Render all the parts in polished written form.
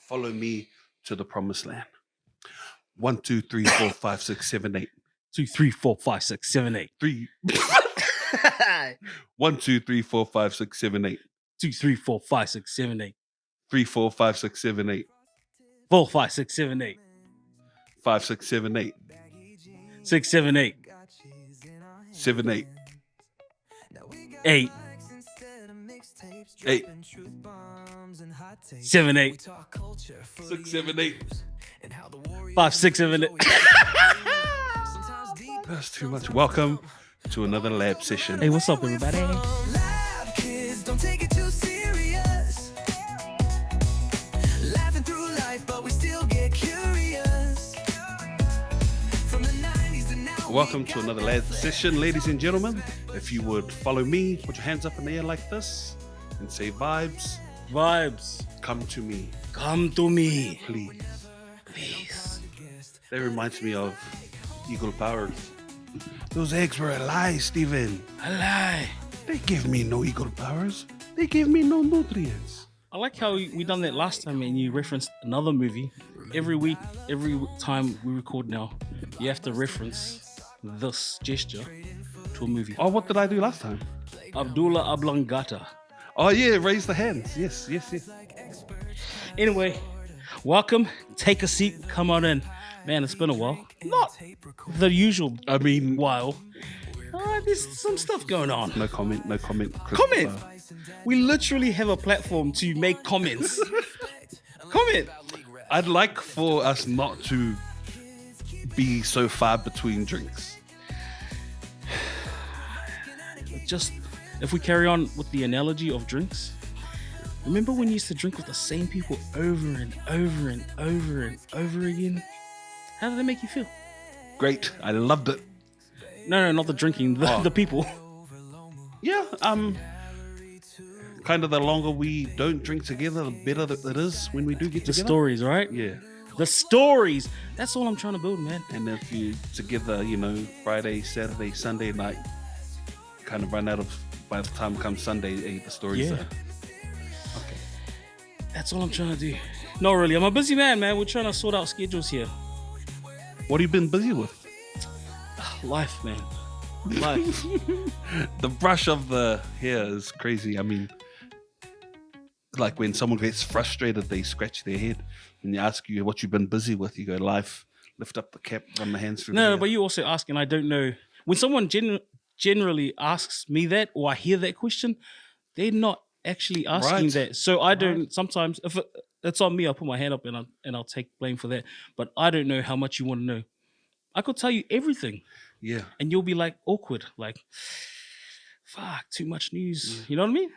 Follow me to the promised land. 1, 2, 3, 4, 5, 6, 7, 8. 2, 3, 4, 5, 6, 7, 8. 3. 1, 2, 3, 4, 5, 6, 7, 8. 2, 3, 4, 5, 6, 7, 8. 3, 4, 5, 6, 7, 8. 4, 5, 6, 7, 8. 5, 6, 7, 8. 6, 7, 8. 7, 8. 8. 8. 7, 8. 6, 7, 8. 5, 6, 7, 8. That's too much. Welcome to another lab session. Hey, what's up, everybody? Lab kids, don't take it too serious. Laughing through life, but we still get curious. From the 90s to now. Welcome to another lab session, ladies and gentlemen. If you would follow me, put your hands up in the air like this and say vibes. Vibes. Come to me, Come to me. please. Please. That reminds me of Eagle Powers. Those eggs were a lie, Steven. A lie. They give me no eagle powers. They give me no nutrients. I like how we done that last time and you referenced another movie. Every week, every time we record now, you have to reference this gesture to a movie. Oh, what did I do last time? Abdullah Ablangata. Oh, yeah, raise the hands. Yes. Anyway, welcome. Take a seat. Come on in. Man, it's been a while. Not the usual I mean, while. There's some stuff going on. no comment. Comment. We literally have a platform to make comments. Comment. I'd like for us not to be so far between drinks. Just, if we carry on with the analogy of drinks, remember when you used to drink with the same people over and over and over and over again? How did that make you feel? Great. I loved it. No, not the drinking, the people. Yeah, kind of the longer we don't drink together, the better it is when we do get The together. stories, right? Yeah. The stories. That's all I'm trying to build, man. And if you together, Friday, Saturday, Sunday night, kind of run out of, by the time comes Sunday, the stories Yeah. are. Okay. That's all I'm trying to do. Not really. I'm a busy man. We're trying to sort out schedules here. What have you been busy with? Life, man. Life. The brush of the hair is crazy. I mean, like when someone gets frustrated, they scratch their head and they ask you what you've been busy with. You go, life, lift up the cap, run the hands through the No, hair. but you also ask, and I don't know. When someone generally asks me that, or I hear that question, they're not actually asking Right. that. So I don't, sometimes, if it's on me, I'll put my hand up and I'll take blame for that. But I don't know how much you want to know. I could tell you everything. Yeah. And you'll be like awkward, like, fuck, too much news. You know what I mean?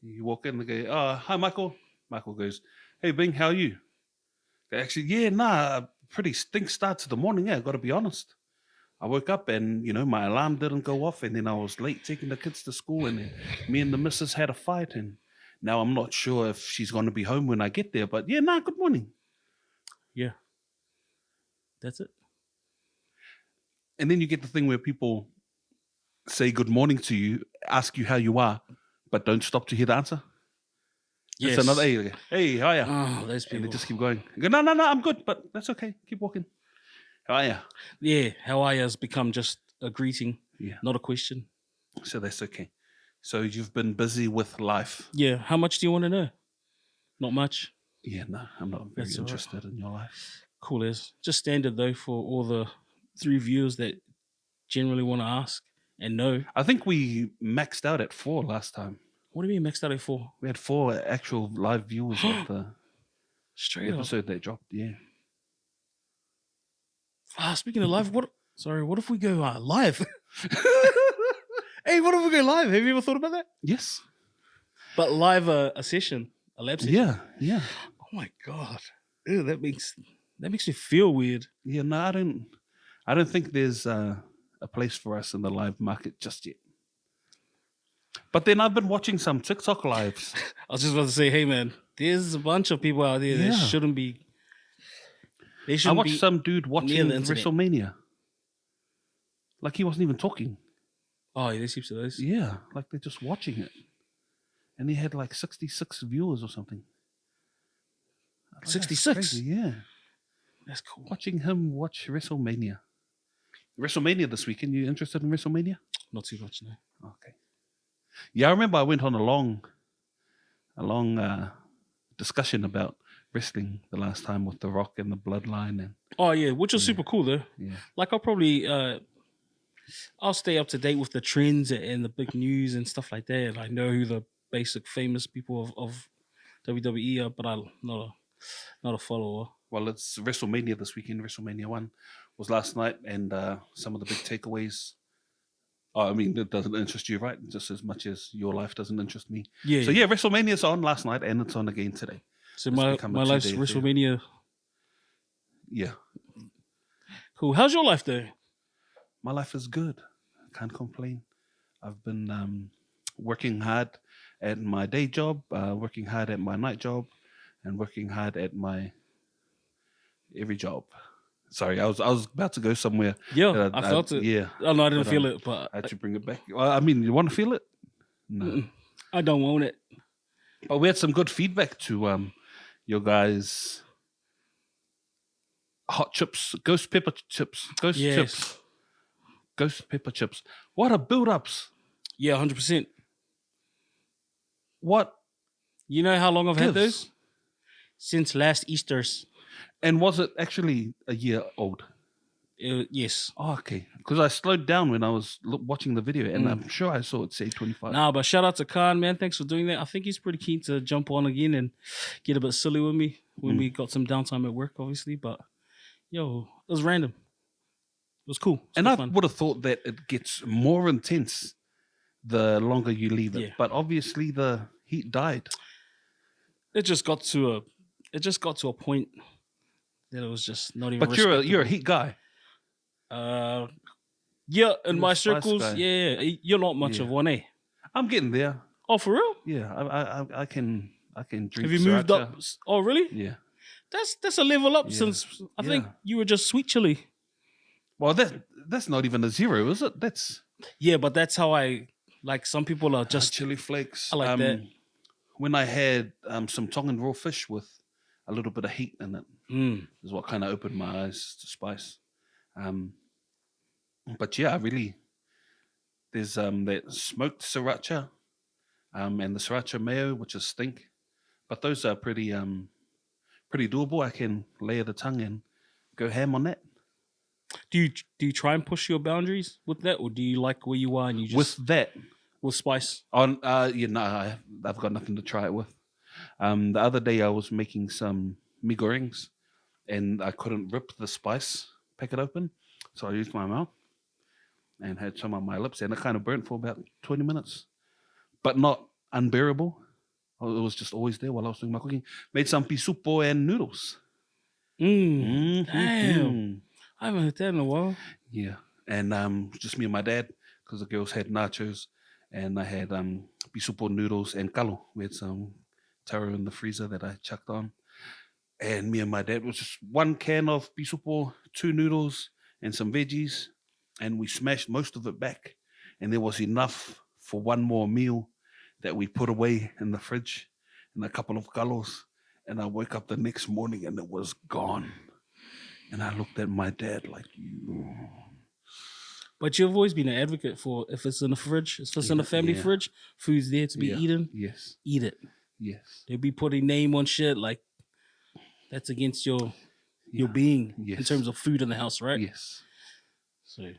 You walk in and they go, oh, hi, Michael. Michael goes, hey, Bing, how are you? They actually, yeah, nah, pretty stink start to the morning. Yeah, got to be honest. I woke up and, my alarm didn't go off and then I was late taking the kids to school and then me and the missus had a fight and now I'm not sure if she's going to be home when I get there. But yeah, good morning. Yeah. That's it. And then you get the thing where people say good morning to you, ask you how you are, but don't stop to hear the answer. Yes. It's another, hey, how are you? Oh, those And they people. just keep going. I go, no, I'm good, but that's okay. Keep walking. How are you? Yeah, how are you has become just a greeting, Yeah. not a question. So that's okay. So you've been busy with life. Yeah, how much do you want to know? Not much. Yeah, no, I'm not very That's all right. interested in your life. Cool as. Just standard though for all the 3 viewers that generally want to ask and know. I think we maxed out at 4 last time. What do you mean maxed out at 4? We had 4 actual live viewers of the Straight up. episode that dropped. Yeah. Speaking of live, what if we go live? Hey, what if we go live? Have you ever thought about that? Yes. But live a session, a lab session. Yeah. Oh my god. Ew, that makes me feel weird. Yeah, no, I don't think there's a place for us in the live market just yet. But then I've been watching some TikTok lives. I was just about to say, hey man, there's a bunch of people out there that shouldn't be. They I shouldn't watched be. some dude watching the internet. WrestleMania. Like he wasn't even talking. Oh, yeah, there's heaps of those. Yeah, like they're just watching it. And he had like 66 viewers or something. That's 66. crazy, yeah. That's cool. Watching him watch WrestleMania. WrestleMania this weekend. You interested in WrestleMania? Not too much, no. Okay. Yeah, I remember I went on a long discussion about wrestling the last time with The Rock and the Bloodline, and Oh yeah, which was super cool though. yeah, Like I'll probably I'll stay up to date with the trends and the big news and stuff like that. I know who the basic famous people of WWE are, but I'm not a follower. well, it's WrestleMania this weekend. WrestleMania 1 was last night, and some of the big takeaways. Oh, I mean, it doesn't interest you, right? Just as much as your life doesn't interest me. Yeah. So yeah, WrestleMania's on last night, and it's on again today. So It's my become a life's two-day affair. WrestleMania. Yeah, Cool. How's your life though? my life is good. I can't complain. I've been working hard at my day job, working hard at my night job, and working hard at my every job. Sorry, I was about to go somewhere. Yeah, that I felt it. Yeah, Oh no, I didn't But, feel it, but I had to bring it back. Well, I mean, you want to feel it? No. I don't want it. But we had some good feedback to your guys' hot chips, ghost pepper chips, Yes. ghost pepper chips. What are build-ups? Yeah, 100%. What You know how long I've had gives? those? Since last Easter's. And was it actually a year old? Yes. Oh, okay. Because I slowed down when I was watching the video, and I'm sure I saw it say 25. Nah, but shout out to Khan, man. Thanks for doing that. I think he's pretty keen to jump on again and get a bit silly with me when we got some downtime at work, obviously. But yo, it was random. It was cool. It was And good I fun. would have thought that it gets more intense the longer you leave it. Yeah. But obviously the heat died. It just got to a point that it was just not even. But you're a respectable. heat guy. Yeah, in You're my a spice circles, guy. yeah, you're not much Yeah. of one, eh? I'm getting there. Oh, for real? Yeah, I can drink. Have you moved sriracha. up? Oh, really? Yeah. That's a level up Yeah. since I think Yeah. you were just sweet chili. Well, that's not even a zero, is it? That's Yeah, but that's how I like. Some people are just just chili flakes. I like that. When I had some Tongan raw fish with a little bit of heat in it, is what kind of opened my eyes to spice. But yeah, really, there's that smoked sriracha, and the sriracha mayo, which is stink. But those are pretty doable. I can layer the tongue and go ham on that. Do you try and push your boundaries with that, or do you like where you are and you just With that, with spice? on I've got nothing to try it with. The other day I was making some mee goreng, and I couldn't rip the spice packet open, so I used my mouth and had some on my lips, and it kind of burnt for about 20 minutes, but not unbearable. It was just always there while I was doing my cooking. Made some pisupo and noodles. Damn, Mhm. I haven't heard that in a while. Yeah, and just me and my dad, because the girls had nachos, and I had pisupo noodles and kalo. We had some taro in the freezer that I chucked on, and me and my dad was just one can of pisupo, 2 noodles, and some veggies, and we smashed most of it back, and there was enough for one more meal that we put away in the fridge, and a couple of kalos, and I woke up the next morning and it was gone. And I looked at my dad like, you. But you've always been an advocate for if it's in the fridge, if it's in the family Yeah. fridge, food's there to be Yeah. eaten, Yes, eat it. yes, They'll be putting name on shit like that's against your being in Yes. terms of food in the house, right? yes. So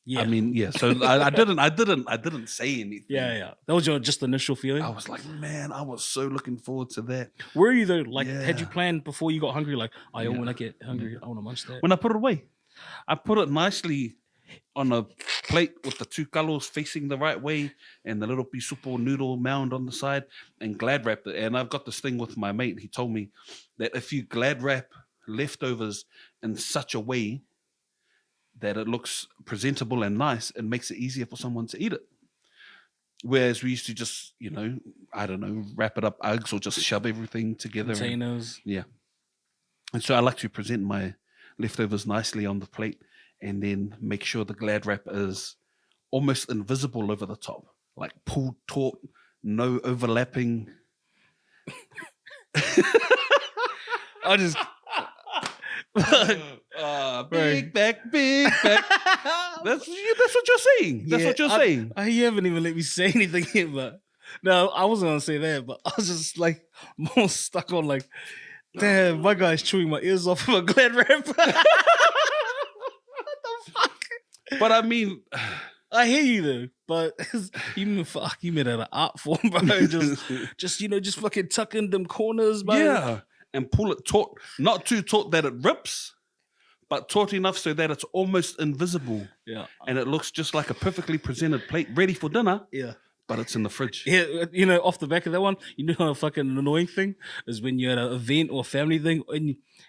yeah, I mean, yeah. So I didn't say anything. yeah. That was your just initial feeling. I was like, man, I was so looking forward to that. Were you though? Like, had you Yeah. planned before you got hungry? Like, oh, Yeah. when I get hungry, I want to munch that. When I put it away, I put it nicely on a plate with the 2 kalos facing the right way and the little pisupo noodle mound on the side, and glad wrapped it. And I've got this thing with my mate. He told me that if you glad wrap leftovers in such a way that it looks presentable and nice, it makes it easier for someone to eat it. Whereas we used to just, I don't know, wrap it up Uggs or just shove everything together. Containers. Yeah. And so I like to present my leftovers nicely on the plate and then make sure the glad wrap is almost invisible over the top, like pulled taut, no overlapping. I just. Big back, big back. That's what you're saying. That's what you're saying. You haven't even let me say anything yet, but no, I wasn't gonna say that, but I was just like more stuck on like, damn, my guy's chewing my ears off of a Glad wrap. What the fuck? But I mean, I hear you though, but you made it an art form, bro. Just fucking tuck in them corners, bro. yeah, and pull it taut, not too taut that it rips, but taut enough so that it's almost invisible. Yeah, and it looks just like a perfectly presented plate ready for dinner. yeah. But it's in the fridge. Yeah, off the back of that one, a fucking annoying thing is when you're at an event or family thing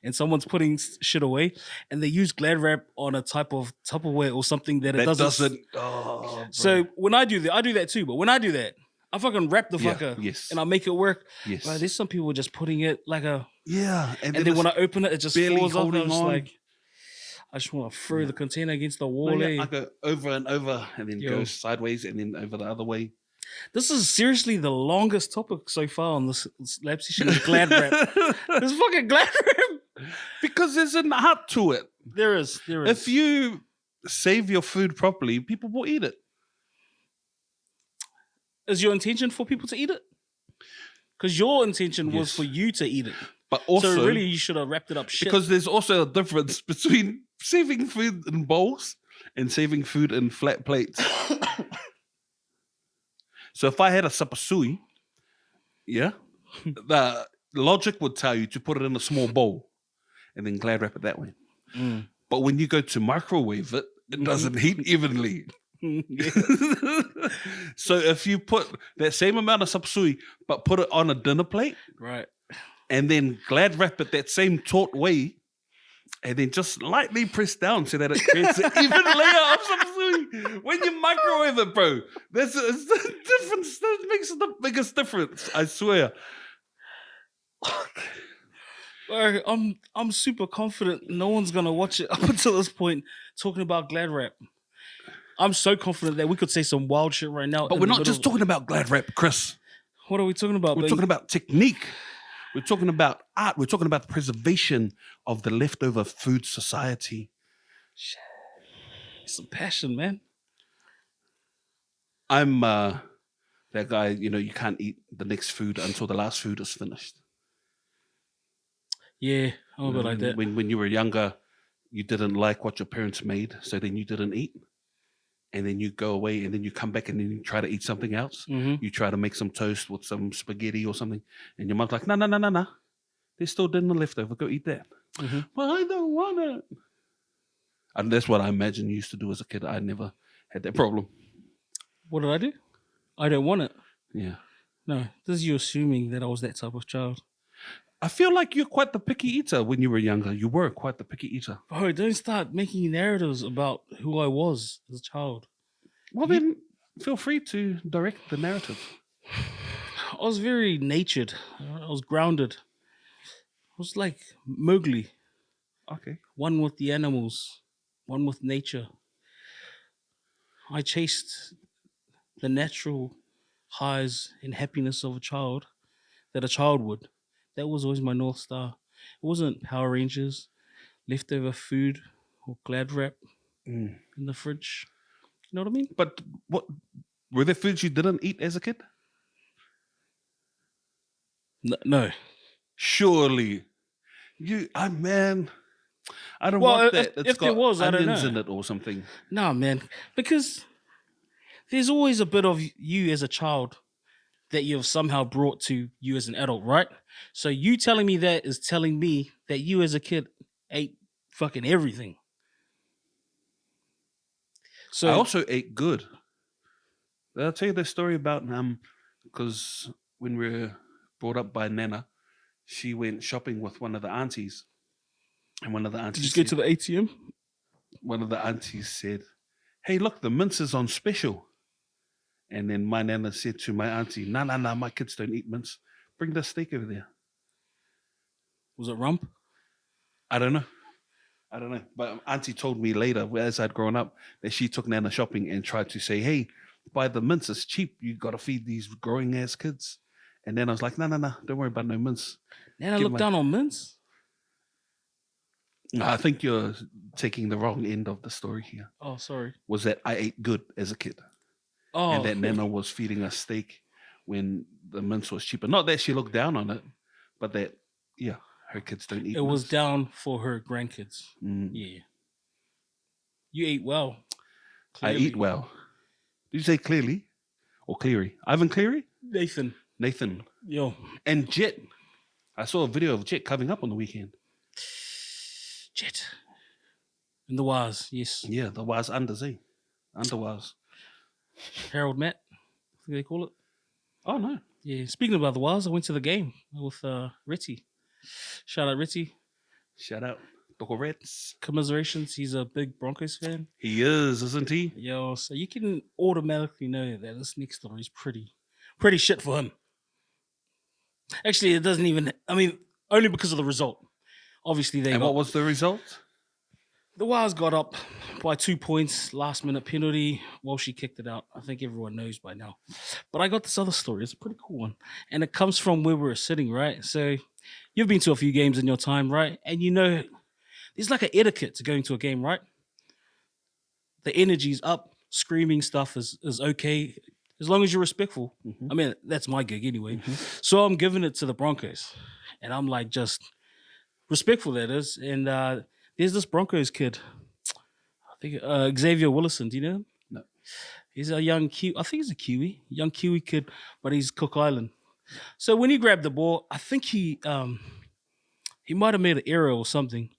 and someone's putting shit away and they use Glad wrap on a type of Tupperware or something that it doesn't. Oh, so when I do that, I do that too. But when I do that, I fucking wrap the fucker. Yes. And I make it work. Yes. Bro, there's some people just putting it like a. Yeah. And then when I open it, it just falls off. And I'm just on. like, I just want to throw the container against the wall. I go over and over and then go sideways and then over the other way. This is seriously the longest topic so far on this lab session is Glad wrap. There's fucking Glad wrap. Because there's an art to it. There is. If you save your food properly, people will eat it. Is your intention for people to eat it? Because your intention was for you to eat it. But also, so really, you should have wrapped it up shit. Because there's also a difference between saving food in bowls and saving food in flat plates. So if I had a sapasui, the logic would tell you to put it in a small bowl and then Glad wrap it that way. Mm. But when you go to microwave it, it doesn't heat evenly. So if you put that same amount of sapasui, but put it on a dinner plate, right, and then Glad wrap it that same taut way, and then just lightly press down so that it creates an even layer of sapasui. When you microwave it, bro, there's a difference. That makes the biggest difference. I swear. Bro, I'm super confident no one's gonna watch it up until this point talking about Glad wrap. I'm so confident that we could say some wild shit right now. But we're not just talking about Glad wrap, Chris. What are we talking about? We're talking about technique. We're talking about art. We're talking about the preservation of the leftover food society. Shit. Some passion, man. I'm that guy, you can't eat the next food until the last food is finished. Yeah, I'm a bit like that. When you were younger, you didn't like what your parents made, so then you didn't eat. And then you go away and then you come back and then you try to eat something else. Mm-hmm. You try to make some toast with some spaghetti or something. And your mom's like, no. There's still dinner left over. Go eat that. Mm-hmm. But I don't want it. And that's what I imagine you used to do as a kid. I never had that problem. What did I do? I don't want it. Yeah. No, this is you assuming that I was that type of child. I feel like you're quite the picky eater when you were younger. You were quite the picky eater. Bro, don't start making narratives about who I was as a child. Well, then feel free to direct the narrative. I was very natured. I was grounded. I was like Mowgli. Okay. One with the animals, one with nature. I chased the natural highs and happiness of a child that a child would. That was always my North Star. It wasn't Power Rangers, leftover food, or Glad wrap in the fridge. You know what I mean? But what were there foods you didn't eat as a kid? No. Surely. Man, I don't Well, want that. if there was, I don't onions know. in it or something. No, man. Because there's always a bit of you as a child that you've somehow brought to you as an adult, right? So you telling me that is telling me that you as a kid ate fucking everything. So I also ate good. I'll tell you the story about because when we were brought up by Nana, she went shopping with one of the aunties, and one of the aunties did you go to the ATM? One of the aunties said, "Hey, look, the mince is on special." And then my Nana said to my auntie, "No, my kids don't eat mince. Bring the steak over there." Was it rump? I don't know. But auntie told me later, as I'd grown up, that she took Nana shopping and tried to say, "Hey, buy the mince. It's cheap. You got to feed these growing ass kids." And then I was like, no. Don't worry about no mince. Nana looked down on mince? I think you're taking the wrong end of the story here. Oh, sorry. Was that I ate good as a kid, Oh, and that Nana was feeding us steak when the mince was cheaper. Not that she looked down on it, but that her kids don't eat. it was mince. down for her grandkids. Mm. Yeah. You ate well. I Clearly. eat well. Did you say clearly or Cleary? Ivan Cleary, Nathan. Nathan, and Jet. I saw a video of Jet coming up on the weekend. Jet. In the Waz, yes. Yeah, the was under Z, under was. Harold Matt, I think they call it. Oh no, Yeah. Speaking about the Waz, I went to the game with Ritty. Shout out Ritty. shout out Doko Reds. Commiserations. He's a big Broncos fan. He is, isn't he? Yo, so you can automatically know that this next story is pretty shit for him. Actually, it doesn't even. I mean, only because of the result. Obviously, And what was the result? the Waz got up by 2 points, last minute penalty. Well, she kicked it out. I think everyone knows by now. But I got this other story. It's a pretty cool one, and it comes from where we were sitting. Right, so you've been to a few games in your time, right? And you know, there's like an etiquette to going to a game, right? The energy's up, screaming stuff is okay as long as you're respectful. Mhm. I mean, that's my gig anyway. So I'm giving it to the Broncos, and I'm like just respectful. That is, and there's this Broncos kid. I think Xavier Willison. Do you know him? No. He's a young Kiwi. I think he's a Kiwi, young Kiwi kid, but he's Cook Island. So when he grabbed the ball, I think he might have made an error or something.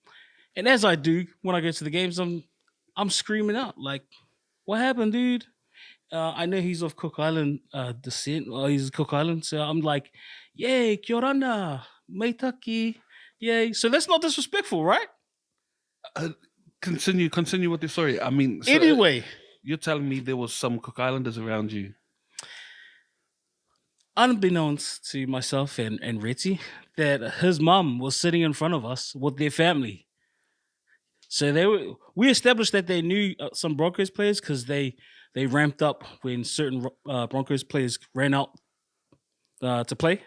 And as I do when I go to the games, I'm screaming out like, "What happened, dude?" I know he's of Cook Island descent. Well, he's Cook Island, so I'm like, "Yay, kia orana, meitaki, yay." So that's not disrespectful, right? Continue with the story. I mean, so, Anyway, you're telling me there was some Cook Islanders around you. unbeknownst to myself and Retty, that his mum was sitting in front of us with their family. So we established that they knew some Broncos players because they ramped up when certain Broncos players ran out to play.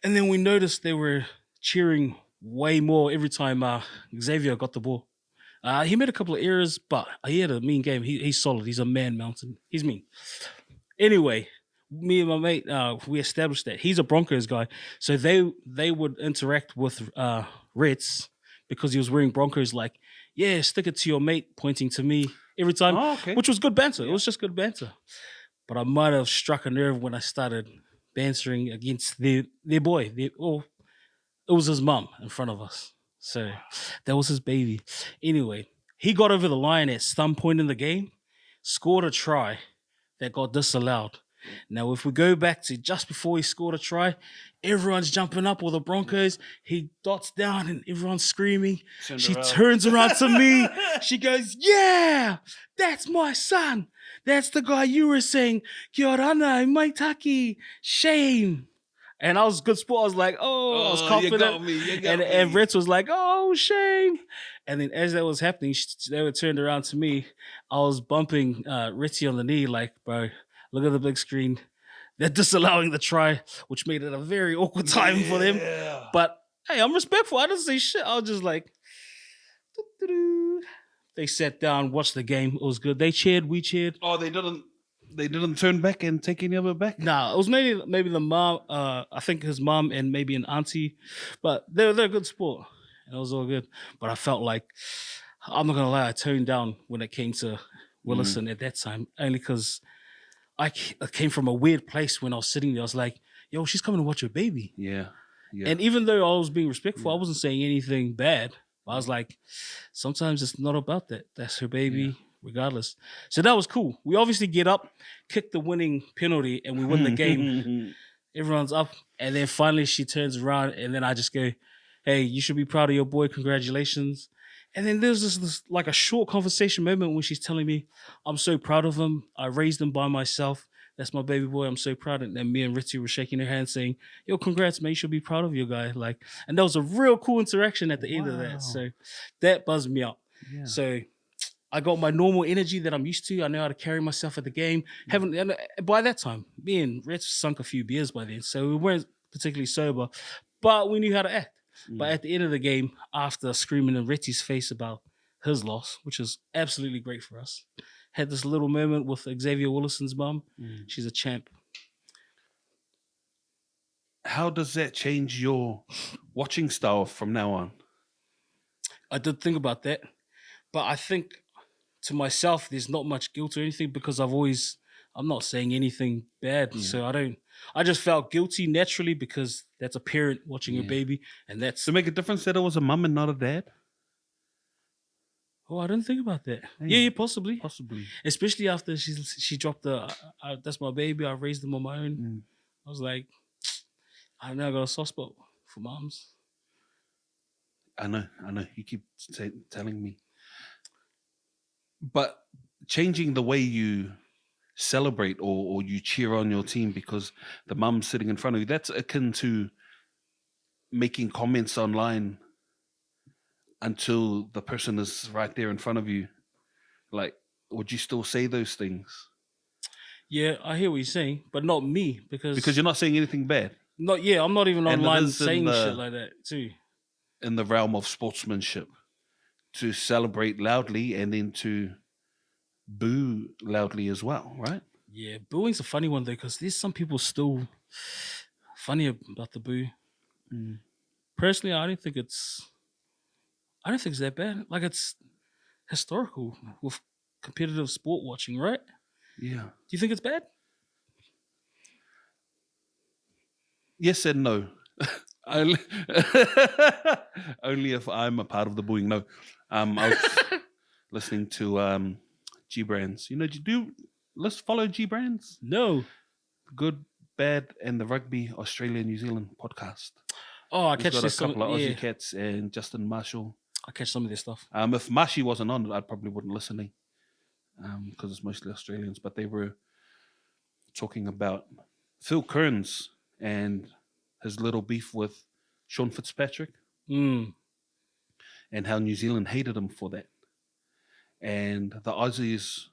And then we noticed they were cheering way more every time Xavier got the ball. He made a couple of errors, but he had a mean game. He's solid. He's a man mountain. He's mean. Anyway, me and my mate, we established that he's a Broncos guy. So they would interact with Reds because he was wearing Broncos like, yeah, stick it to your mate, pointing to me every time, Oh, okay. which was good banter. It was just good banter. But I might have struck a nerve when I started bantering against their boy. It was his mum in front of us. So that was his baby. Anyway, he got over the line at some point in the game, scored a try that got disallowed. Now, if we go back to just before he scored a try, everyone's jumping up with the Broncos. He dots down and everyone's screaming. She turns around to me. She goes, "Yeah, that's my son. That's the guy you were saying, kia orana, maitaki, shame." And I was good sport. I was like, I was confident. You got me. And Ritz was like, "Oh, shame." And then as that was happening, they were turned around to me. I was bumping Ritzy on the knee like, "Bro, look at the big screen. They're disallowing the try," which made it a very awkward time for them. But hey, I'm respectful. I didn't say shit. I was just like, doo-doo-doo. They sat down, watched the game. It was good. They cheered, we cheered. Oh, they didn't turn back and take any of it back. Nah, it was maybe the mom. I think his mom and maybe an auntie, but they're a good sport. It was all good. But I felt like, I'm not gonna lie, I toned down when it came to Willison at that time, only because I came from a weird place when I was sitting there. I was like, "Yo, she's coming to watch her baby." Yeah. And even though I was being respectful, I wasn't saying anything bad. I was like, sometimes it's not about that. That's her baby, regardless. So that was cool. We obviously get up, kick the winning penalty, and we win the game. Everyone's up. And then finally she turns around, and then I just go, "Hey, you should be proud of your boy. Congratulations." And then there's this like a short conversation moment when she's telling me, "I'm so proud of him. I raised him by myself. That's my baby boy. I'm so proud." And then me and Ritzy were shaking their hands saying, "Yo, congrats, man. You should be proud of your guy." Like, and that was a real cool interaction at the end of that. So that buzzed me up. Yeah. So I got my normal energy that I'm used to. I know how to carry myself at the game. And by that time, me and Ritz sunk a few beers by then. So we weren't particularly sober, but we knew how to act. But at the end of the game, after screaming in Retty's face about his loss, which is absolutely great for us, had this little moment with Xavier Willison's mum. She's a champ. How does that change your watching style from now on? I did think about that, but I think to myself, there's not much guilt or anything because I'm not saying anything bad. So I just felt guilty naturally because that's a parent watching a baby, and that's. To make a difference that it was a mum and not a dad? Oh, I didn't think about that. Yeah, possibly. Possibly. Especially after she dropped the, that's my baby, I raised him on my own. I was like, I don't know, I got a soft spot for moms. I know. You keep telling me. But changing the way you celebrate or you cheer on your team because the mum's sitting in front of you, that's akin to making comments online until the person is right there in front of you. Like, would you still say those things? Yeah, I hear what you're saying, but not me because you're not saying anything bad. I'm not even And it online is saying shit like that too. In the realm of sportsmanship, to celebrate loudly and then to boo loudly as well, right? Yeah, booing's a funny one though because there's some people still funny about the boo. Personally, I don't think it's that bad. Like, it's historical with competitive sport watching, right? Yeah. Do you think it's bad? Yes and no. Only if I'm a part of the booing. No. I was listening to G Brands. Let's follow G Brands. No. Good, Bad, and the Rugby Australia New Zealand podcast. Oh, I He's catch got this. a couple of Aussie cats and Justin Marshall. I catch some of this stuff. If Mashi wasn't on it, I probably wouldn't listen because it's mostly Australians. But they were talking about Phil Kearns and his little beef with Sean Fitzpatrick and how New Zealand hated him for that. And the Aussies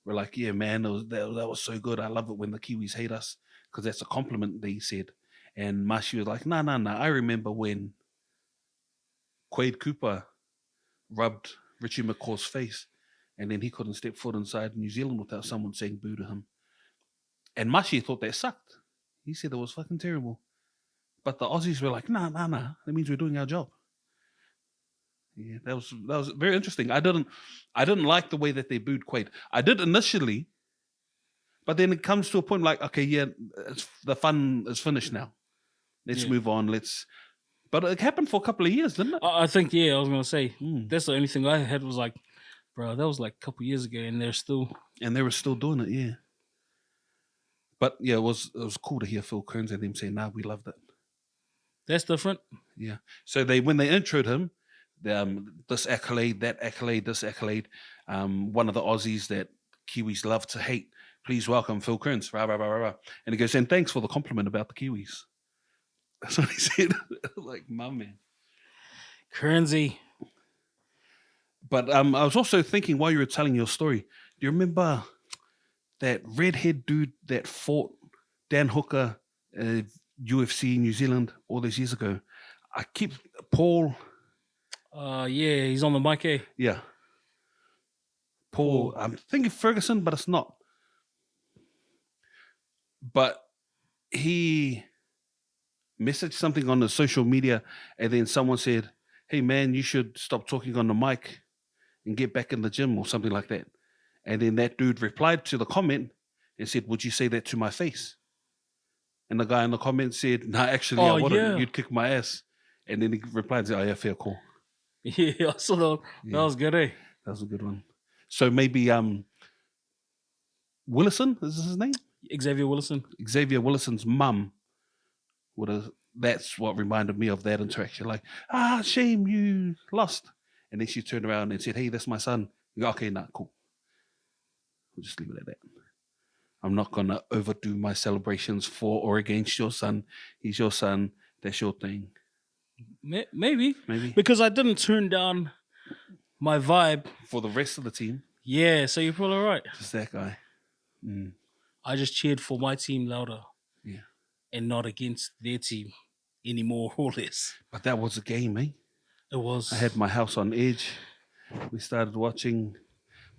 were like, yeah, man, that was so good. I love it when the Kiwis hate us because that's a compliment, they said. And Mashi was like, nah. I remember when Quade Cooper rubbed Richie McCaw's face and then he couldn't step foot inside New Zealand without someone saying boo to him. And Mashi thought that sucked. He said it was fucking terrible. But the Aussies were like, nah. That means we're doing our job. Yeah, that was very interesting. I didn't like the way that they booed Quade. I did initially, but then it comes to a point like, okay, yeah, the fun is finished now. Let's move on. But it happened for a couple of years, didn't it? I think, I was going to say, that's the only thing I had was like, bro, that was like a couple of years ago and they were still doing it, yeah. But yeah, it was cool to hear Phil Kearns and them say, nah, we loved it. That's different. Yeah. So when they introed him, this accolade, that accolade, this accolade, one of the Aussies that Kiwis love to hate, please welcome Phil Kearns. Rah, rah, rah, rah, rah. And he goes, and thanks for the compliment about the Kiwis. That's what he said. Like, my man. Kearnsy. But I was also thinking while you were telling your story, do you remember that redhead dude that fought Dan Hooker, UFC New Zealand all those years ago? Paul. He's on the mic, eh? Yeah. Paul. I'm thinking Ferguson, but it's not. But he messaged something on the social media, and then someone said, hey, man, you should stop talking on the mic and get back in the gym or something like that. And then that dude replied to the comment and said, would you say that to my face? And the guy in the comment said, nah, actually, I wouldn't. Yeah. You'd kick my ass. And then he replied and said, oh, yeah, fair call. Yeah, I saw that. That was good, eh? That was a good one. So maybe Willison, is this his name? Xavier Willison. Xavier Willison's mum that's what reminded me of that interaction. Like, shame you lost. And then she turned around and said, hey, that's my son. You go, okay, nah, cool. We'll just leave it at that. I'm not going to overdo my celebrations for or against your son. He's your son. That's your thing. Maybe. Because I didn't turn down my vibe. For the rest of the team. Yeah, so you're probably right. Just that guy. I just cheered for my team louder. Yeah. And not against their team any more or less. But that was a game, eh? It was. I had my house on edge. We started watching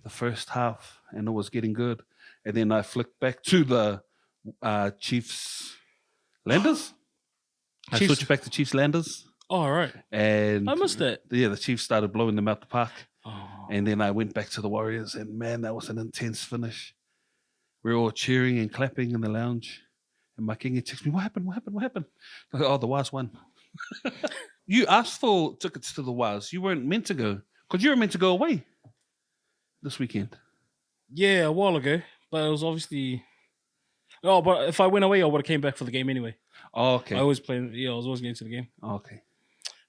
the first half, and it was getting good. And then I flicked back to the Chiefs Landers. I Chiefs- switched back to Chiefs Landers, Oh, all right. and I missed that. Yeah, the Chiefs started blowing them out the park. Oh. And then I went back to the Warriors, and man, that was an intense finish. We were all cheering and clapping in the lounge. And my king texted me, "What happened? What happened? What happened?" I go, "Oh, the Waz won." You asked for tickets to the Waz. You weren't meant to go because you were meant to go away this weekend. Yeah, a while ago. But it was obviously... Oh, but if I went away, I would have came back for the game anyway. Oh, okay. I was always getting to the game. Oh, okay.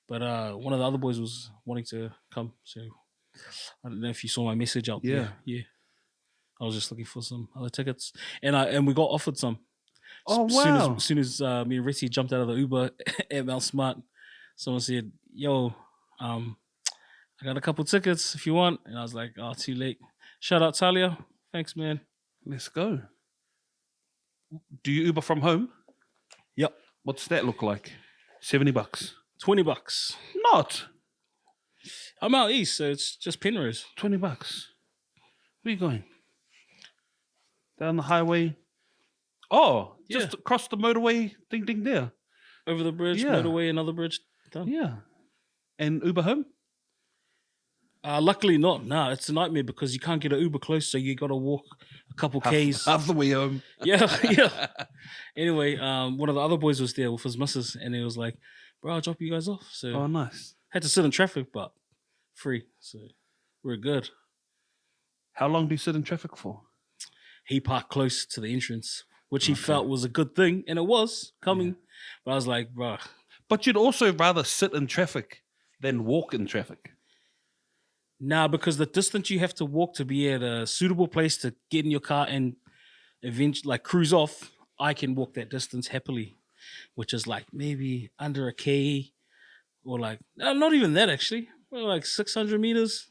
But one of the other boys was wanting to come. So I don't know if you saw my message out Yeah. there. Yeah. I was just looking for some other tickets. And we got offered some. Oh, wow. As soon as me and Ritzy jumped out of the Uber at Mount Smart, someone said, "Yo, I got a couple tickets if you want." And I was like, "Oh, too late." Shout out Talia. Thanks, man. Let's go. Do you Uber from home? Yep. What's that look like? $70. $20. Not I'm out east, so it's just Penrose. $20. Where are you going? Down the highway? Oh, just across the motorway. Ding, ding, there. Over the bridge, Yeah. motorway, another bridge. Done. Yeah. And Uber home? Luckily not. Nah, it's a nightmare because you can't get an Uber close, so you got to walk a couple Ks. Half the way home. Yeah, yeah. Anyway, one of the other boys was there with his missus, and he was like, "Bro, I'll drop you guys off." So Oh, nice. had to sit in traffic, but free, so we're good. How long do you sit in traffic for? He parked close to the entrance, which he felt was a good thing, and it was coming. But I was like, "Bro, But you'd also rather sit in traffic than walk in traffic. nah," because the distance you have to walk to be at a suitable place to get in your car and eventually like cruise off, I can walk that distance happily, which is like maybe under a K or like not even that actually, well, like 600 meters.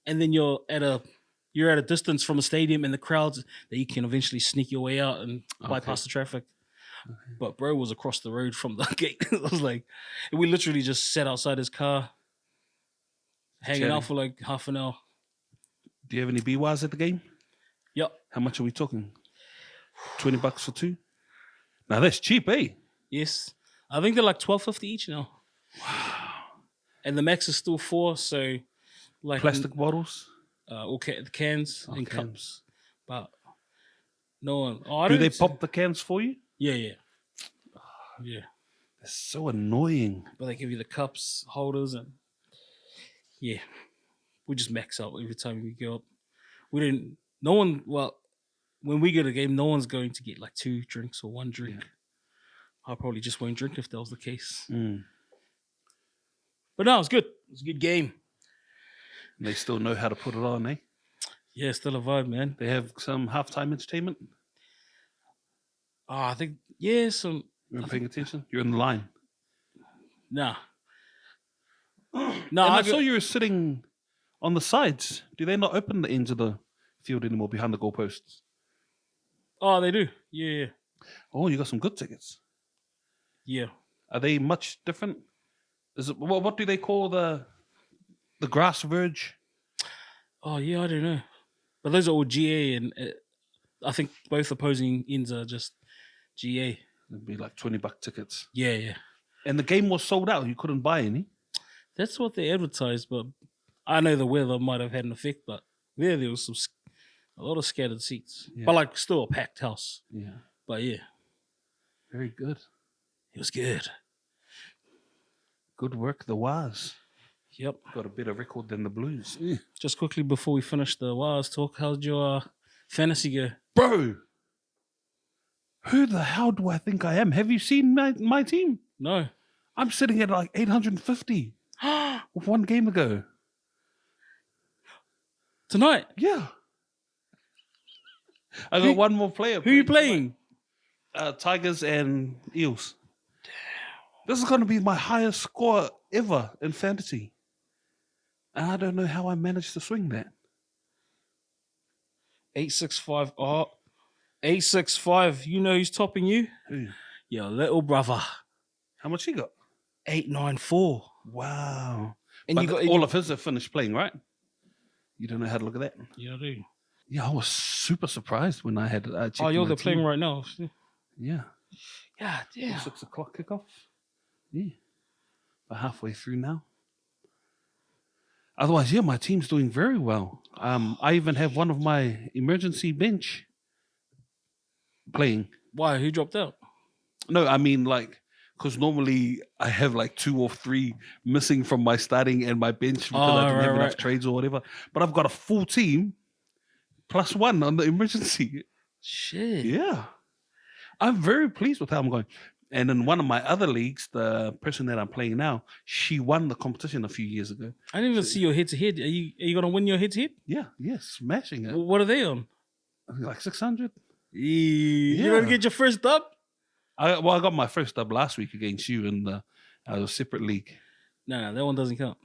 And then you're at a distance from a stadium and the crowds that you can eventually sneak your way out and bypass the traffic. But bro was across the road from the gate. I was like, we literally just sat outside his car, hanging Chatting. out for like half an hour. Do you have any BYs at the game? Yep. How much are we talking? $20 for two? Now that's cheap, eh? Yes. I think they're like $12.50 each now. Wow. And the max is still 4, so like Plastic bottles? the cans and cans. cups. But no one. Oh, I Do don't they see- pop the cans for you? Yeah, yeah. Yeah. That's so annoying. But they give you the cups, holders, and yeah. We just max out every time we go up. We didn't no one well, when we get a game, no one's going to get like 2 drinks or 1 drink. I probably just won't drink if that was the case. Mm. But no, it's good. It's a good game. They still know how to put it on, eh? Yeah, still a vibe, man. They have some halftime entertainment. I think some You're paying attention? You're in the line. nah. No, And I saw you were sitting on the sides. Do they not open the ends of the field anymore behind the goalposts? Oh, they do. Yeah. Oh, you got some good tickets. Yeah. Are they much different? Is it what do they call the grass verge? Oh, yeah, I don't know. But those are all GA, and I think both opposing ends are just GA. It'd be like $20 tickets. Yeah. And the game was sold out. You couldn't buy any. That's what they advertised, but I know the weather might have had an effect, but there was a lot of scattered seats. Yeah. But like still a packed house. Yeah. But yeah, Very good. it was good. Good work, the Waz. Yep. Got a better record than the Blues. Just quickly before we finish the Wires talk, how'd your fantasy go? Bro, who the hell do I think I am? Have you seen my team? No. I'm sitting at like 850 with 1 game ago. Tonight? Yeah. I got one more player. Who are you playing? Tigers and Eels. This is going to be my highest score ever in fantasy. And I don't know how I managed to swing that. 865. Oh, 865. You know who's topping you? Who? Your little brother. How much he got? 894. Wow. And But you got all of his have finished playing, right? You don't know how to look at that. Yeah, I do. Yeah, I was super surprised when I had checked Oh, my they're playing team. right now. Yeah. Yeah, yeah. 6 o'clock kickoff. Yeah. We're halfway through now. Otherwise, yeah, my team's doing very well. I even have one of my emergency bench playing. Why? Who dropped out? No, I mean because normally I have like 2 or 3 missing from my starting and my bench because I didn't have enough trades or whatever. But I've got a full team plus 1 on the emergency. Shit. Yeah. I'm very pleased with how I'm going. And in one of my other leagues, the person that I'm playing now, she won the competition a few years ago. I didn't even see your head-to-head. Are you going to win your head-to-head? Yeah, smashing it. What are they on? I think like 600. You're going to get your first dub? I got my first dub last week against you in a separate league. No, that one doesn't count.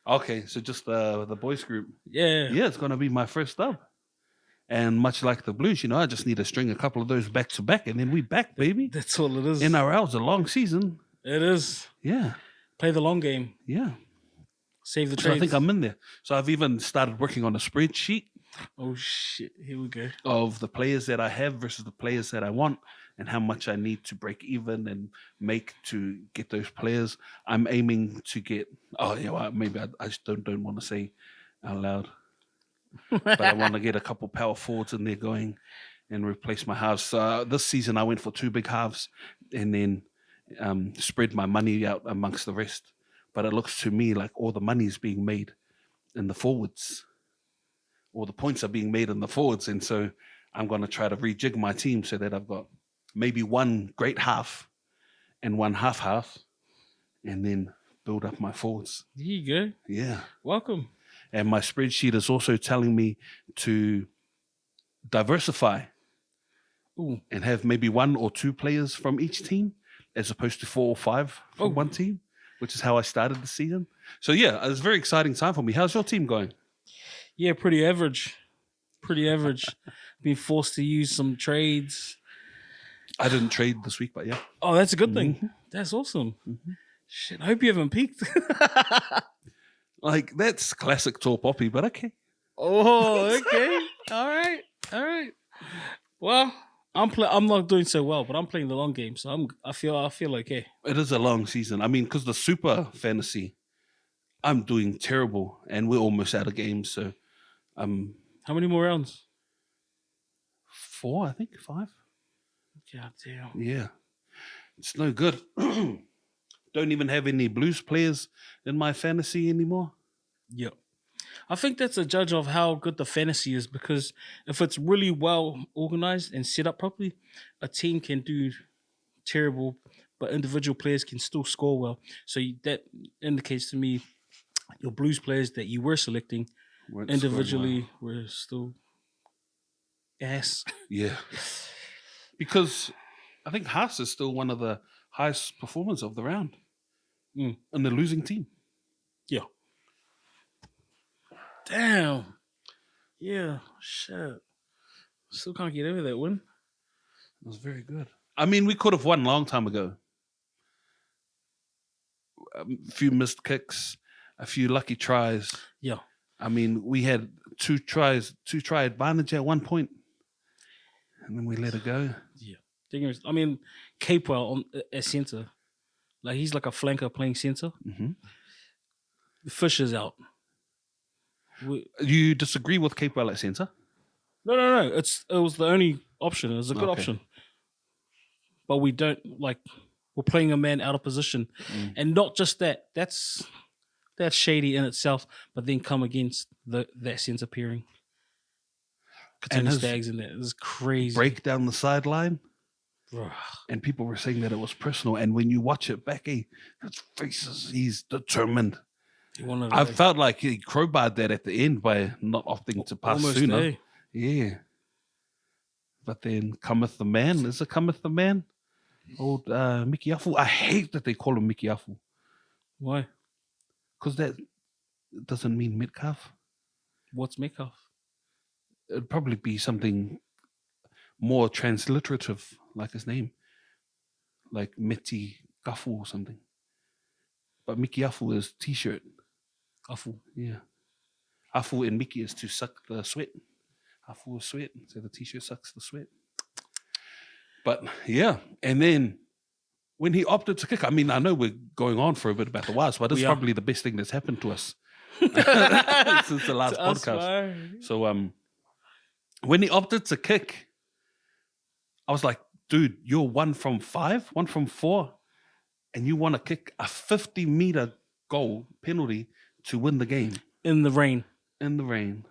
Okay, so just the boys group. Yeah. Yeah, it's going to be my first dub. And much like the Blues, I just need to string a couple of those back to back, and then we back, baby. That's all it is. NRL's a long season. It is. Yeah. Play the long game. Yeah. Save the So trades. I think I'm in there. So I've even started working on a spreadsheet. Oh, shit. Here we go. Of the players that I have versus the players that I want, and how much I need to break even and make to get those players. I'm aiming to get. Oh yeah, well, maybe I just don't want to say out loud, but I want to get a couple power forwards in there going and replace my halves. So this season I went for 2 big halves and then spread my money out amongst the rest. But it looks to me like all the money is being made in the forwards. All the points are being made in the forwards. And so I'm going to try to rejig my team so that I've got maybe 1 great half and 1 half, and then build up my forwards. There you go. Yeah. Welcome. And my spreadsheet is also telling me to diversify. Ooh. And have maybe 1 or 2 players from each team as opposed to 4 or 5 from one team, which is how I started the season. So yeah, it's a very exciting time for me. How's your team going? Yeah, pretty average. Pretty average. Been forced to use some trades. I didn't trade this week, but yeah. Oh, that's a good thing. That's awesome. Shit, I hope you haven't peaked. Like, that's classic tall poppy, but okay. Oh, okay. All right. Well, I'm not doing so well, but I'm playing the long game, so I feel okay. It is a long season. I mean, because the super fantasy, I'm doing terrible, and we're almost out of games. So, how many more rounds? 4, I think 5. God damn. Yeah, it's no good. Don't even have any Blues players in my fantasy anymore. Yep. I think that's a judge of how good the fantasy is, because if it's really well organized and set up properly, a team can do terrible, but individual players can still score well. So that indicates to me your Blues players that you were selecting individually were still ass. Yeah. Because I think Haas is still one of the highest performers of the round in the losing team. Yeah. Damn. Yeah. Shit. Still can't get over that win. It was very good. I mean, we could have won a long time ago. A few missed kicks, a few lucky tries. Yeah. I mean, we had 2 try advantage at one point, and then we let it go. Yeah. I mean, Capewell at centre, like he's like a flanker playing centre. Mm-hmm. Fisher's out. You disagree with Capewell at centre? No. It was the only option. It was a good option. But we don't we're playing a man out of position. And not just that. That's shady in itself, but then come against that centre pairing. And his Stags in there. It was crazy. Break down the sideline. And people were saying that it was personal. And when you watch it back, his faces, he's determined. I felt like he crowbarred that at the end by not opting to pass almost sooner. there. Yeah. But then cometh the man. Is it cometh the man? Old Mickey Afu. I hate that they call him Mickey Afu. Why? Because that doesn't mean Metcalf. What's Metcalf? It'd probably be something more transliterative, like his name. Like Mitty Gafu or something. But Mickey Afu is t-shirt. Afu. Yeah. Afu and Mickey is to suck the sweat. Afu is sweat, so the t-shirt sucks the sweat. But yeah, and then when he opted to kick, I mean, I know we're going on for a bit about the Waz, but it's probably the best thing that's happened to us since the last podcast. So when he opted to kick, I was like, dude, you're 1 from 5, 1 from 4, and you want to kick a 50-meter goal penalty to win the game. In the rain. In the rain.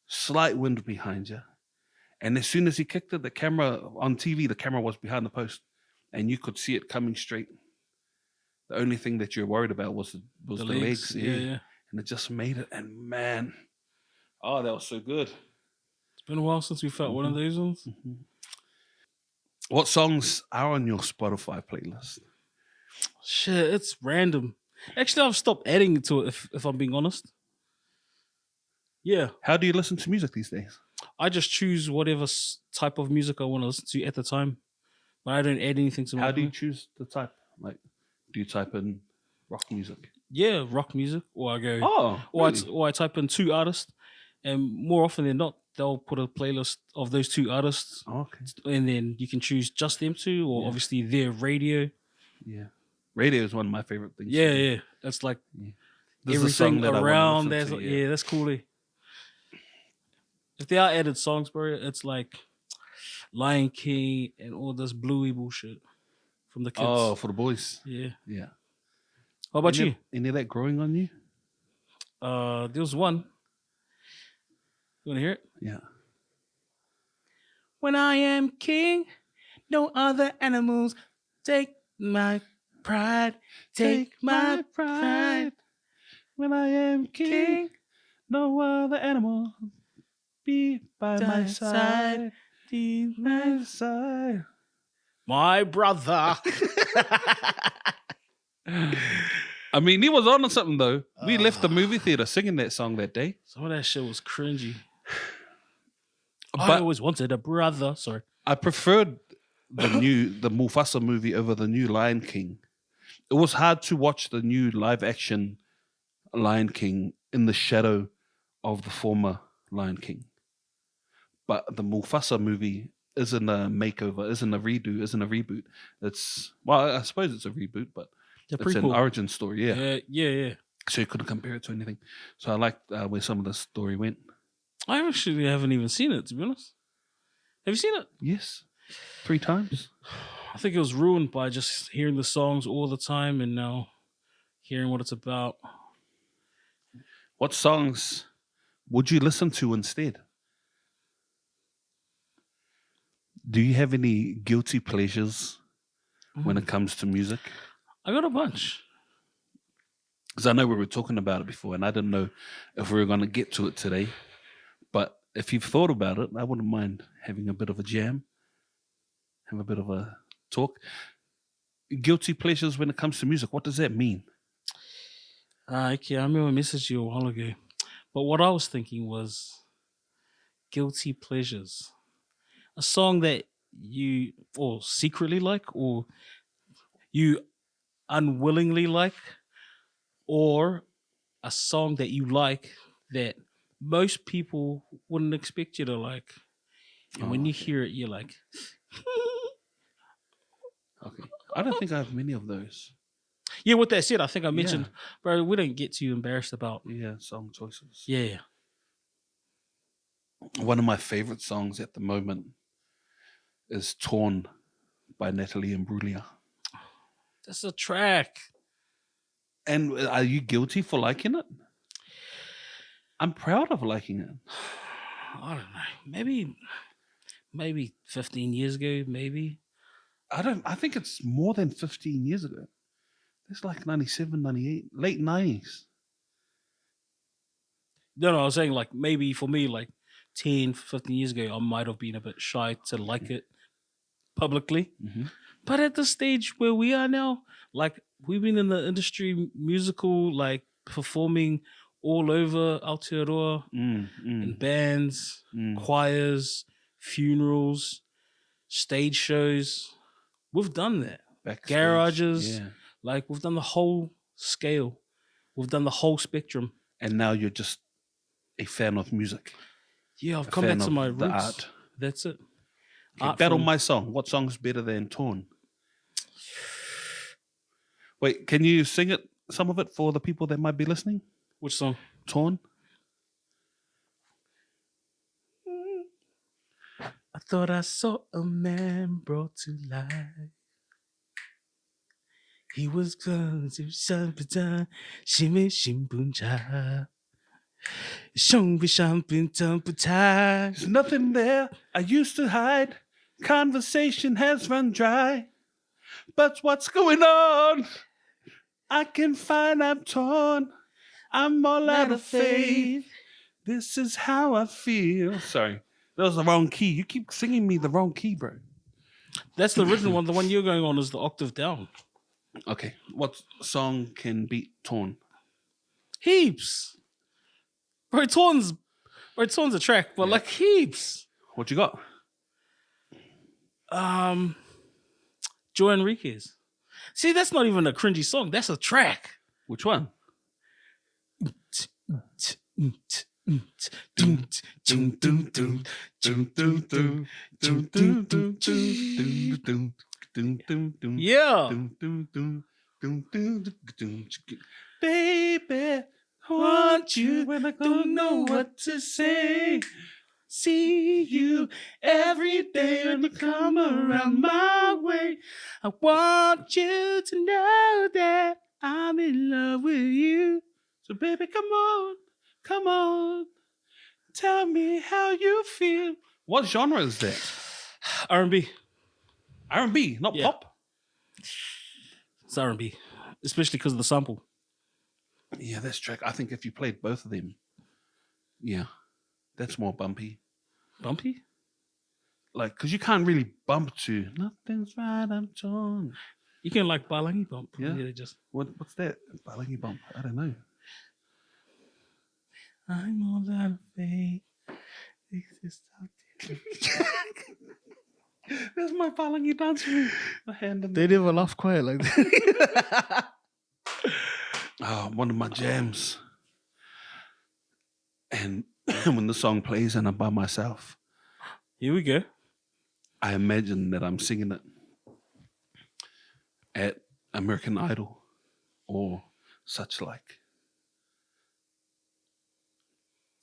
Slight wind behind you. And as soon as he kicked it, the camera on TV, the camera was behind the post, and you could see it coming straight. The only thing that you're worried about was the legs. Yeah. And it just made it. And man, oh, that was so good. It's been a while since we felt one of those ones. Mm-hmm. What songs are on your Spotify playlist? Shit, it's random. Actually, I've stopped adding to it, if I'm being honest. Yeah. How do you listen to music these days? I just choose whatever type of music I want to listen to at the time. But I don't add anything to my How do you choose the type? Like, do you type in rock music? Yeah, rock music. Or I go... Oh, really? Or I type in 2 artists. And more often than not, they'll put a playlist of those 2 artists. Oh, okay. And then you can choose just them 2 or obviously their radio. Yeah. Radio is one of my favorite things. Yeah. That's like everything around. That's cool. If there are added songs, bro, it's like Lion King and all this bluey bullshit from the kids. Oh, for the boys. Yeah. How about you? Any of that growing on you? There was one. You want to hear it? Yeah. When I am king, no other animals take my pride. Take my pride. When I am king, no other animal be by my side. Be my side. My brother. I mean, he was on to something though. We left the movie theater singing that song that day. Some of that shit was cringy. But I always wanted a brother. Sorry. I preferred the Mufasa movie over the new Lion King. It was hard to watch the new live action Lion King in the shadow of the former Lion King. But the Mufasa movie isn't a makeover, isn't a redo, isn't a reboot. It's, well, I suppose it's a reboot, but it's an origin story, Yeah. So you couldn't compare it to anything. So I liked where some of the story went. I actually haven't even seen it, to be honest. Have you seen it? Yes. 3 times. I think it was ruined by just hearing the songs all the time and now hearing what it's about. What songs would you listen to instead? Do you have any guilty pleasures when it comes to music? I got a bunch. Because I know we were talking about it before and I didn't know if we were going to get to it today. But if you've thought about it, I wouldn't mind having a bit of a jam, have a bit of a talk. Guilty pleasures when it comes to music, what does that mean? Okay, I remember I messaged you a while ago. But what I was thinking was guilty pleasures. A song that you or secretly like or you unwillingly like, or a song that you like that most people wouldn't expect you to like. And when you hear it, you're like... Okay. I don't think I have many of those. Yeah, with that said, I think I mentioned, bro, we don't get too embarrassed about... Yeah, song choices. Yeah. One of my favorite songs at the moment is Torn by Natalie Imbruglia. That's a track. And are you guilty for liking it? I'm proud of liking it. I don't know. Maybe 15 years ago, maybe. I think it's more than 15 years ago. It's like 97, 98, late 90s. No, I was saying like maybe for me, like 10, 15 years ago, I might have been a bit shy to like it publicly. Mm-hmm. But at the stage where we are now, like we've been in the industry, musical, like performing all over Aotearoa, in bands, choirs, funerals, stage shows. We've done that. backstage. garages. Yeah. Like we've done the whole scale. We've done the whole spectrum. And now you're just a fan of music. Yeah, I've A come back fan to of my the roots. art. That's it. Okay, Art battle from- my song. What song's better than Torn? Wait, can you sing it? Some of it for the people that might be listening. Which song? Torn. I thought I saw a man brought to life. He was going to Shampata, Shimmy Shimpuncha. Shampata. There's nothing there I used to hide. Conversation has run dry. But what's going on? I can find I'm torn. I'm all out of faith. This is how I feel. Sorry, that was the wrong key. You keep singing me the wrong key, bro. That's the original one. The one you're going on is the octave down. Okay, what song can beat Torn? Heaps. Bro, Torn's a track, but like heaps. What you got? Joe Enriquez. See, that's not even a cringy song. That's a track. Which one? Yeah. Baby, want you when I don't know what to say. See you every day when you come around my way. I want you to know that I'm in love with you. So baby, come on, tell me how you feel. What genre is that? R&B. R&B, not Yeah. pop. It's R&B, especially because of the sample. Yeah, that's track. I think if you played both of them, yeah, that's more bumpy. Bumpy? Like, because you can't really bump to Nothing's Right, I'm Torn. You can like Balangi bump. Yeah. They just. What's that? Balangi bump? I don't know. I'm all out of faith. There's my Balangi dance move. My hand in They never laugh quiet like that. one of my jams. And when the song plays and I'm by myself, Here we go. I imagine that I'm singing it at American Idol or such like.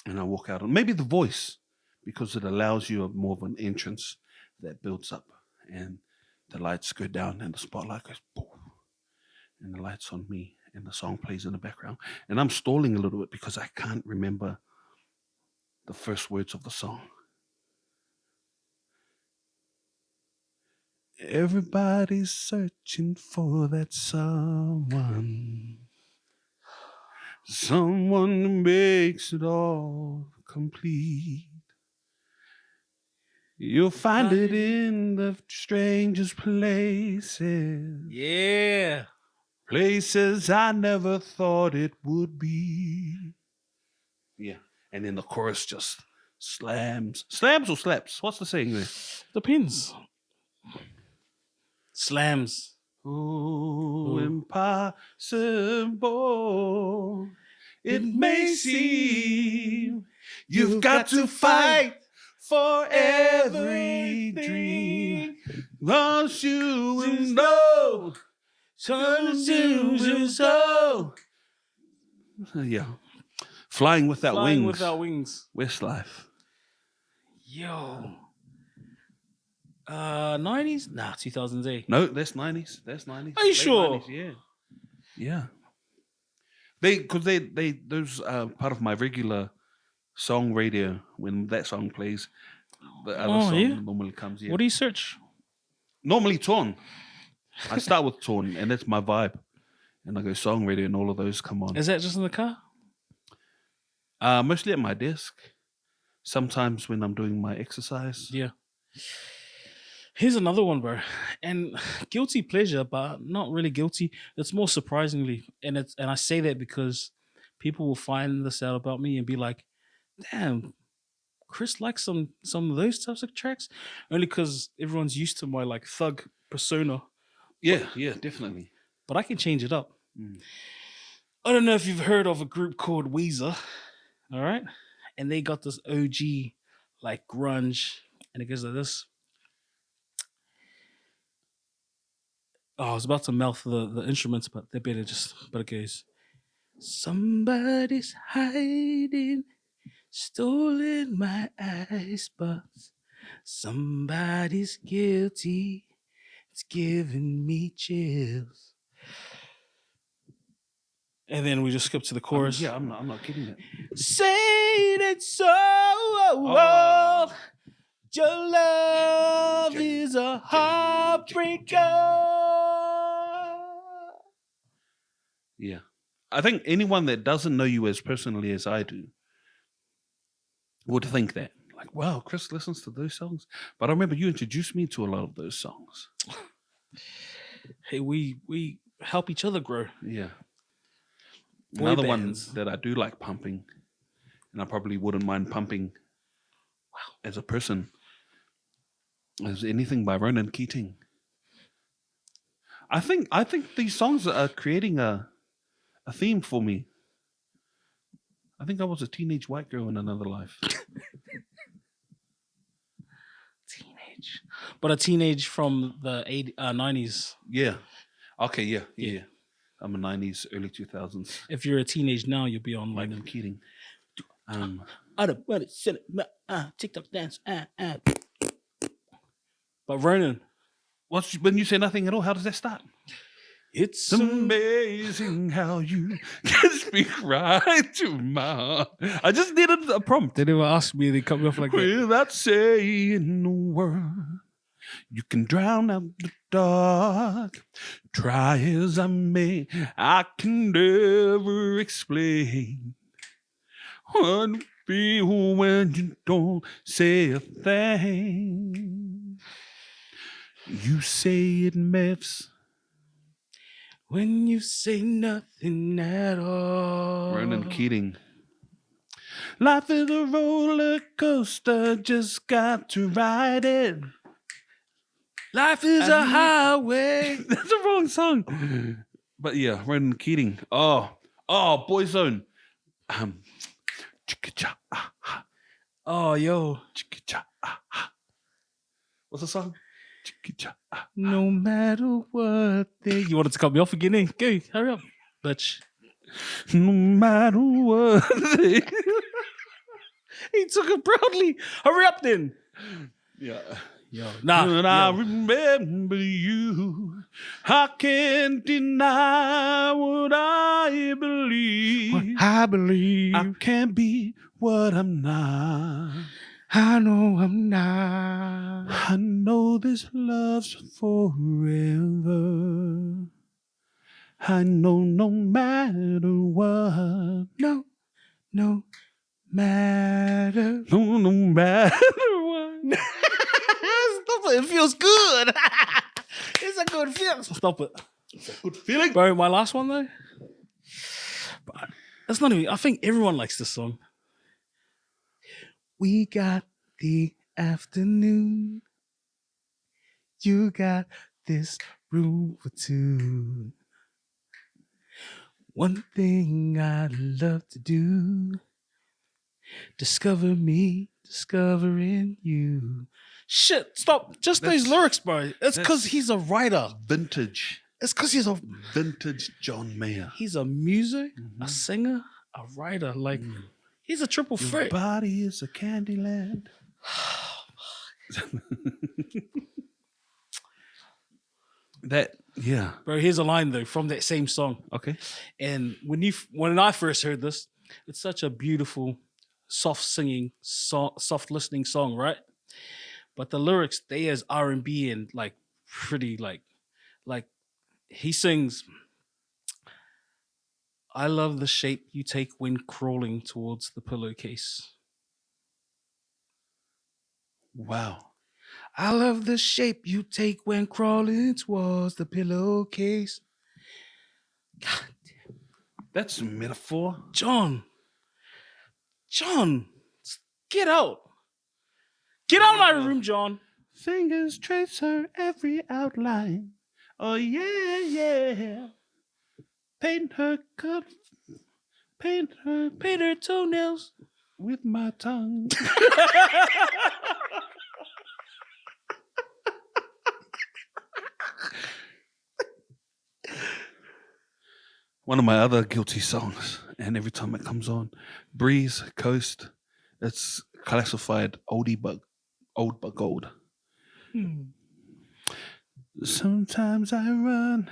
And I walk out, and maybe The Voice, because it allows you more of an entrance that builds up, and the lights go down, and the spotlight goes boom, and the lights on me, and the song plays in the background, and I'm stalling a little bit because I can't remember the first words of the song. Everybody's searching for that someone. Someone who makes it all complete. You'll find it in the strangest places. Yeah. Places I never thought it would be. Yeah. And then the chorus just slams. Slams or slaps? What's the saying there? Depends. Slams. Oh, impossible. It may seem you've got to fight for every dream. Once you will know, yeah. Flying without Flying wings. without wings. Westlife. Yo. 90s? Nah, 2000s. No, that's 90s. That's 90s. Are you Late sure? 90s, yeah. Yeah. Because those are part of my regular song radio. When that song plays, the other song yeah? normally comes. Yeah. What do you search? Normally Torn. I start with Torn, and that's my vibe. And I go song radio, and all of those come on. Is that just in the car? Mostly at my desk. Sometimes when I'm doing my exercise. Yeah. Here's another one, bro. And guilty pleasure, but not really guilty. It's more surprisingly. And I say that because people will find this out about me and be like, damn, Chris likes some of those types of tracks. Only because everyone's used to my like thug persona Yeah, definitely. but I can change it up. Mm. I don't know if you've heard of a group called Weezer, all right? And they got this OG like grunge, and it goes like this. Oh, I was about to mouth the instruments, but they better but it goes. Somebody's hiding, stolen my icebox. Somebody's guilty, it's giving me chills. And then we just skip to the chorus. Yeah, I'm not kidding it. Saying it's so. Your love is a heartbreaker. Yeah. I think anyone that doesn't know you as personally as I do would think that. Like, wow, Chris listens to those songs. But I remember you introduced me to a lot of those songs. Hey, we help each other grow. Yeah. Boybands. Another one that I do like pumping, and I probably wouldn't mind pumping as a person, is anything by Ronan Keating. I think these songs are creating a theme for me. I think I was a teenage white girl in another life. Teenage. But a teenage from the 90s. Yeah. Okay, yeah. I'm a 90s, early 2000s. If you're a teenage now, you'll be on like Ronan Keating. I don't want to sit TikTok dance. But Ronan, When you say nothing at all, how does that start? it's It's amazing how you can speak right to my heart. I just needed a prompt. They never asked me. They cut me off like that. Without saying a word, you can drown out the dark. Try as I may, I can never explain what you feel when you don't say a thing. You say it matters. When you say nothing at all. Ronan Keating. Life is a roller coaster, just got to ride it. Life is a highway. That's a wrong song. But yeah, Ronan Keating. Oh, Boyzone. Chicka-cha, ah, ha, Oh, yo. chicka-cha, ah, ha. What's the song? Chicka-cha, ah. No matter what you wanted to cut me off again, eh? Go, hurry up, bitch. No matter what. He took it proudly. Hurry up then. Yeah. Yo, And I yo. remember you. I can't deny what I believe. I believe. I can't be what I'm not. I know I'm not. I know this love's forever. I know no matter what. No matter. No matter what. Stop it. It feels good. It's a good feeling. Stop it. It's a good feeling. Bro, my last one though. But that's not even. I think everyone likes this song. We got the afternoon. You got this room for two. One thing I love to do. Discover me, discovering you. Shit, stop. Just those lyrics, bro. It's because he's a writer. Vintage. It's because he's a John Mayer. He's a muser, a singer, a writer. Like he's a triple Your threat. body is a candy land. Yeah. Bro, here's a line though from that same song. Okay. And when I first heard this, it's such a beautiful, soft singing, soft listening song, right? But the lyrics, they as R&B and like pretty like he sings, I love the shape you take when crawling towards the pillowcase. Wow. I love the shape you take when crawling towards the pillowcase. God damn. That's a metaphor. John, get out. Get out of my room, John. Fingers trace her every outline. Oh yeah, yeah. Paint her cut, paint her toenails. with my tongue. One of my other guilty songs, and every time it comes on, Breeze Coast, it's classified oldie but old but gold. Sometimes I run,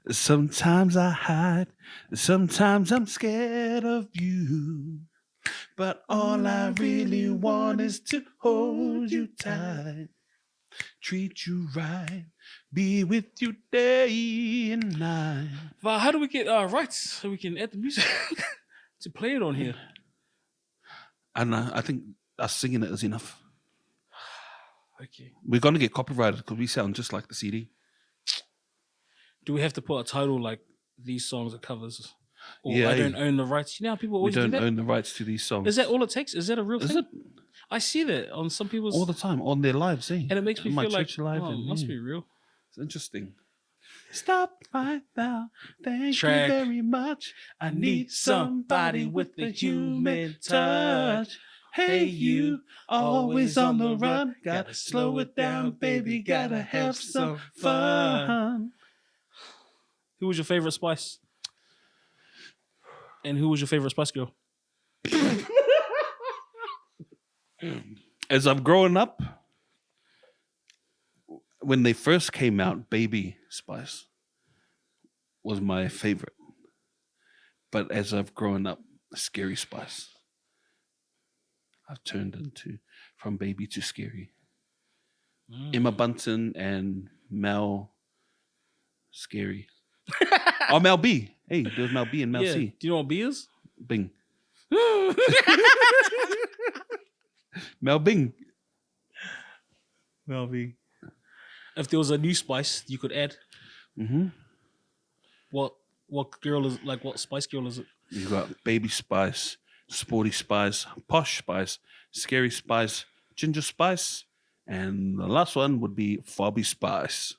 sometimes I hide, sometimes I'm scared of you. But all I really want is to hold you tight, treat you right, be with you day and night. But how do we get rights so we can add the music to play it on here? And I think us singing it is enough. Okay. We're going to get copyrighted because we sound just like the CD. Do we have to put a title like these songs are covers? Or Yeah, I don't own the rights. You know how people We always do don't that? own the rights to these songs. Is that all it takes? Is that a real Is thing? it? I see that on some people's All the time on their lives, eh? and it makes me On my feel like church live oh, it and, must yeah. be real. It's interesting. Stop right now. Thank Track. you very much. I need somebody with a human touch. Hey, you, always on the run. Gotta slow it down, baby. Gotta have some fun. Who was your favorite Spice? And who was your favorite Spice Girl? As I'm growing up, when they first came out, Baby Spice was my favorite. But as I've grown up, Scary Spice. I've turned into from Baby to Scary. Emma Bunton and Mel Scary. Oh, Mel B. Hey, there's Mel B and Mel Yeah. C. Do you know what B is? Bing. Mel Bing. Mel B. If there was a new Spice you could add, Mm-hmm. what girl is like? What Spice Girl is it? You got Baby Spice, Sporty Spice, Posh Spice, Scary Spice, Ginger Spice, and the last one would be Fobby Spice.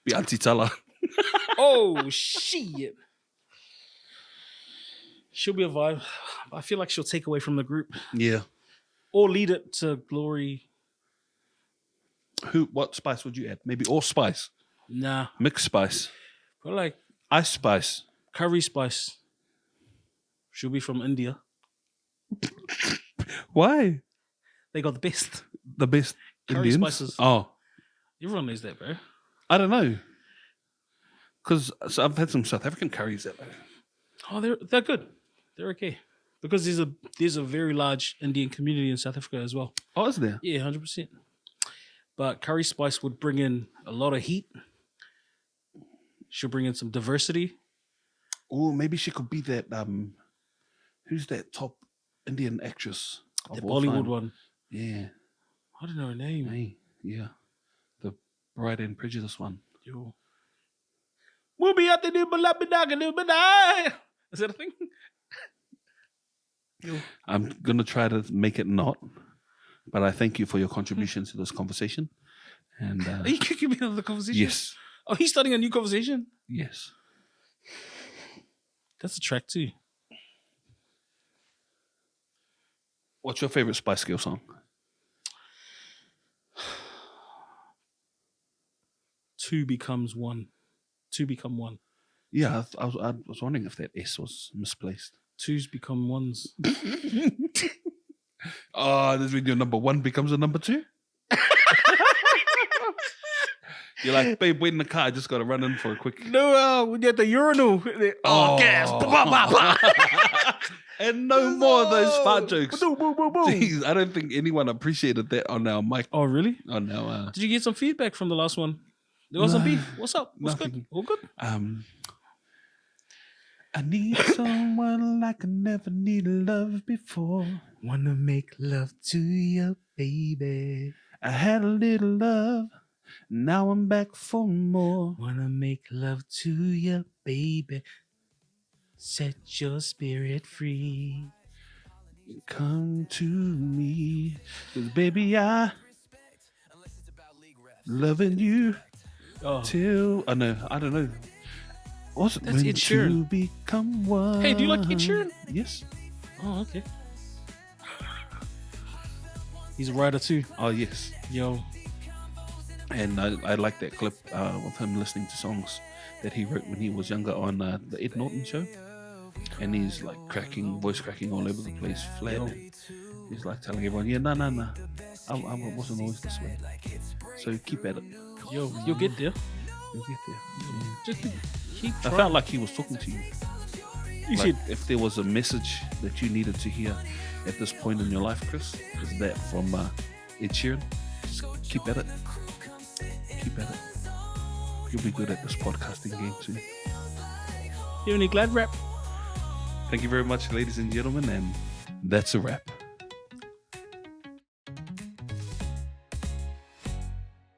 Be Auntie Tella. Oh shit! She'll be a vibe. I feel like she'll take away from the group Yeah. or lead it to glory. What spice would you add? Maybe allspice, Nah, mixed spice, but like ice spice. curry spice. She'll be from India. Why? They got the best. The best Curry Indians? spices. Oh, Everyone knows that, bro. I don't know. Because I've had some South African curries that. Oh, they're good. They're okay because there's a very large Indian community in South Africa as well. Oh, is there? Yeah, 100%. But curry spice would bring in a lot of heat. She'll bring in some diversity. Oh, maybe she could be that. Who's that top Indian actress? The of all Bollywood time? one. Yeah. I don't know her name. Hey, yeah. The Pride and Prejudice one. Yo. We'll be at the new balabidagalubanai. Is that a thing? Yo. I'm gonna try to make it not, but I thank you for your contribution to this conversation. And Are you kicking me out of the conversation? yes, Oh, he's starting a new conversation? yes. That's a track too. What's your favorite Spice Girl song? Two becomes one. Two become one. Yeah, I was wondering if that S was misplaced. Twos become ones. Oh, this when your number one becomes a number two. You're like, babe, wait in the car. I just got to run in for a quick. No, we get the urinal. Oh, gas. Bah, bah, bah. And no more of those fart jokes. Boom, boom, boom, boom. Jeez, I don't think anyone appreciated that on our mic. Oh, really? On our Did you get some feedback from the last one? There was some No, beef. What's up? What's good? nothing. All good? I need someone like I never needed love before. Wanna make love to you, baby. I had a little love, now I'm back for more. Wanna make love to you, baby. Set your spirit free. Come to me, 'cause baby, I loving you. Oh. Till I don't know. What's it? That's When Ed Sheeran. to become one. Hey, do you like Ed Sheeran? Yes. Oh, okay. He's a writer too. Oh yes. Yo. And I like that clip of him listening to songs that he wrote when he was younger on the Ed Norton show. And he's like voice cracking all over the place, flat. And he's like telling everyone, yeah, no. I wasn't always this way. So keep at it. Yo, you'll get there. You'll get there. Yeah. Just keep I trying. felt like he was talking to you. You Like, said, if there was a message that you needed to hear at this point in your life, Chris, is that from Ed Sheeran. Just keep at it. Keep at it. You'll be good at this podcasting game too. you have any glad rap? Thank you very much, ladies and gentlemen, and that's a wrap.